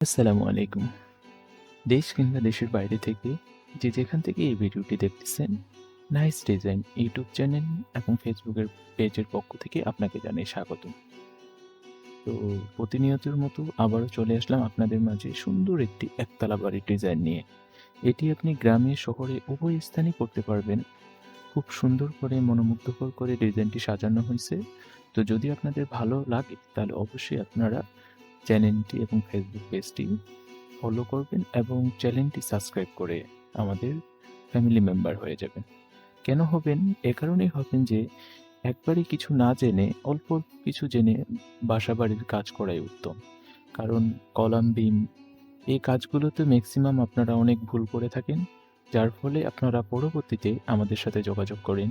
আসসালামু আলাইকুম। দেশ কিংবা দেশের বাইরে থেকে যে যেখান থেকে এই ভিডিওটি দেখতেছেন, নাইস ডিজাইন ইউটিউব চ্যানেল এবং ফেসবুকের পেজের পক্ষ থেকে আপনাকে জানাই স্বাগতম। তো প্রতিনিয়তের মতো আবারও চলে আসলাম আপনাদের মাঝে সুন্দর একটি একতলা বাড়ির ডিজাইন নিয়ে। এটি আপনি গ্রামে শহরে উভয় স্থানেই করতে পারবেন। খুব সুন্দর করে মনোমুগ্ধকর করে ডিজাইনটি সাজানো হইছে। তো যদি আপনাদের ভালো লাগে তাহলে অবশ্যই আপনারা চ্যানেলটি এবং ফেসবুক পেজটি ফলো করবেন এবং চ্যানেলটি সাবস্ক্রাইব করে আমাদের ফ্যামিলি মেম্বার হয়ে যাবেন। কেন হবেন? এ কারণেই হবেন যে একবারে কিছু না জেনে অল্প অল্প কিছু জেনে বাসাবাড়ির কাজ করাই উত্তম। কারণ কলাম, বিম এই কাজগুলোতে ম্যাক্সিমাম আপনারা অনেক ভুল করে থাকেন। যার ফলে আপনারা পরবর্তীতে আমাদের সাথে যোগাযোগ করেন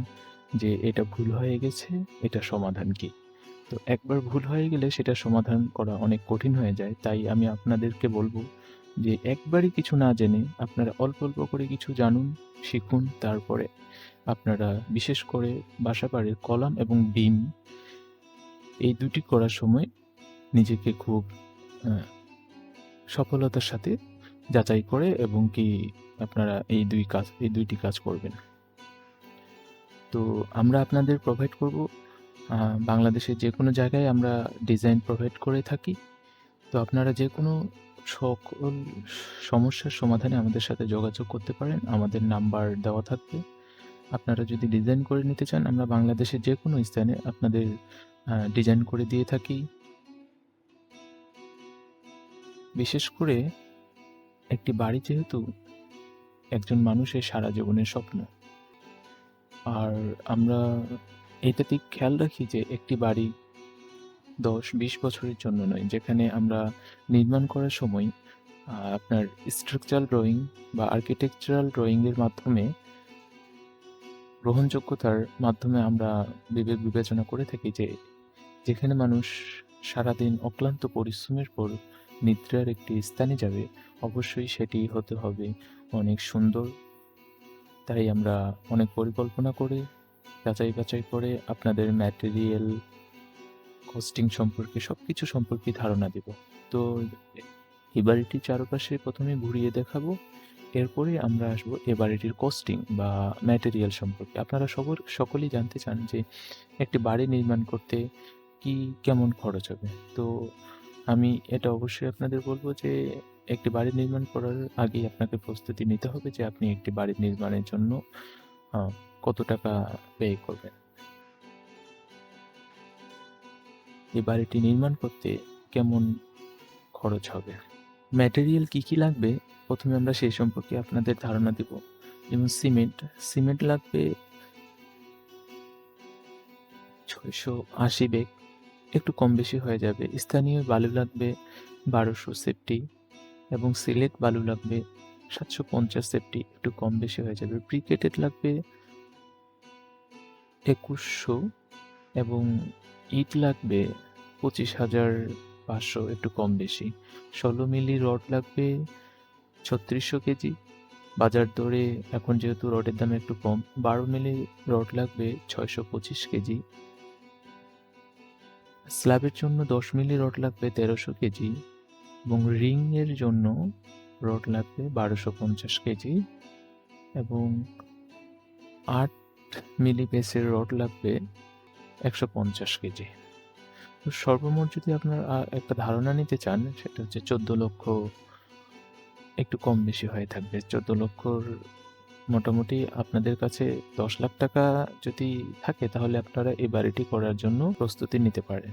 যে এটা ভুল হয়ে গেছে, এটার সমাধান কি? তো একবার ভুল হয়ে গেলে সেটা সমাধান করা অনেক কঠিন হয়ে যায়। তাই আমি আপনাদেরকে বলব যে একবারই কিছু না জেনে আপনারা অল্প, অল্প করে কিছু জানুন, শিখুন। তারপরে আপনারা বিশেষ করে বাসাবাড়ির কলাম এবং বিম এই ২ টি করার সময় নিজেকে খুব আ সফলতার সাথে যাচাই করে এবং কি আপনারা এই ২ টি কাজ করবেন। তো আমরা আপনাদের প্রোভাইড করব আ বাংলাদেশের যেকোনো জায়গায় আমরা ডিজাইন প্রোভাইড করে থাকি। তো আপনারা যেকোনো সকল সমস্যার সমাধানে আমাদের সাথে যোগাযোগ করতে পারেন। আমাদের নাম্বার দেওয়া থাকবে। আপনারা যদি ডিজাইন করে নিতে চান, আমরা বাংলাদেশের যেকোনো স্থানে আপনাদের ডিজাইন করে দিয়ে থাকি। বিশেষ করে একটি বাড়ি যেহেতু একজন মানুষের সারা জীবনের স্বপ্ন। আর আমরা এটাতে খেয়াল রাখি যে একটি বাড়ি ১০-২০ বছরের জন্য নয়। যেখানে আমরা নির্মাণ করার সময় আপনার স্ট্রাকচারাল ড্রইং বা আর্কিটেকচারাল ড্রইং এর মাধ্যমে গ্রহণযোগ্যতার মাধ্যমে আমরা বিবেচনা করে থাকি যে যেখানে মানুষ সারাদিন অক্লান্ত পরিশ্রমের পর নিদ্রার একটি স্থানে যাবে, অবশ্যই সেটি হতে হবে অনেক সুন্দর। তাই আমরা অনেক পরিকল্পনা করে, যাচাই-বাছাই করে আপনাদের ম্যাটেরিয়াল, কস্টিং সম্পর্কে সবকিছু সম্পর্কে ধারণা দিব। তো এই বাড়িটির চারপাশে ১ম এ ঘুরিয়ে দেখাবো। এরপরে আমরা আসবো এ বাড়িটির কস্টিং বা ম্যাটেরিয়াল সম্পর্কে। আপনারা সকলেই জানতে চান যে একটি বাড়ি নির্মাণ করতে কেমন খরচ হবে? তো আমি এটা অবশ্যই আপনাদের বলব যে একটি বাড়ি নির্মাণ করার আগেই আপনাকে প্রস্তুতি নিতে হবে যে আপনি একটি বাড়ি নির্মাণের জন্য আ কত টাকা ব্যয় করবেন। এই বাড়িটি নির্মাণ করতে কেমন খরচ হবে? ম্যাটেরিয়াল কি লাগবে? ১ম এ আমরা সেই সম্পর্কে আপনাদের ধারণা দিব। যেমন সিমেন্ট লাগবে ৬৮০ ব্যাগ, একটু কম বেশি হয়ে যাবে। স্থানীয় বালু লাগবে ১২০০ সেফটি এবং সিলেট বালু লাগবে ৭৫০ সেফটি, একটু কম বেশি হয়ে যাবে। ব্রিকেটেড লাগবে ২১০০ এবং ইট লাগবে ২৫,৫০০, একটু কম বেশি। ১৬ মিলি রড লাগবে ৩৬০০ কেজি। বাজার দরে এখন যেহেতু রডের দাম একটু কম, ১২ মিলি রড লাগবে ৬২৫ কেজি। স্ল্যাবের জন্য ১০ মিলি রড লাগবে ১৩০০ কেজি এবং রিং এর জন্য রড লাগবে ১২৫০ কেজি এবং ৮ মিলি বেসের রড লাগবে ১৫০ কেজি। তো সর্বমোট যদি আপনার একটা ধারণা নিতে চান, সেটা হচ্ছে ১৪,০০,০০০, একটু কম বেশি হয়ে থাকবে। ১৪,০০,০০০ মোটামুটি আপনাদের কাছে ৳১০,০০,০০০ যদি থাকে তাহলে আপনারা এই বাড়িটি করার জন্য প্রস্তুতি নিতে পারেন।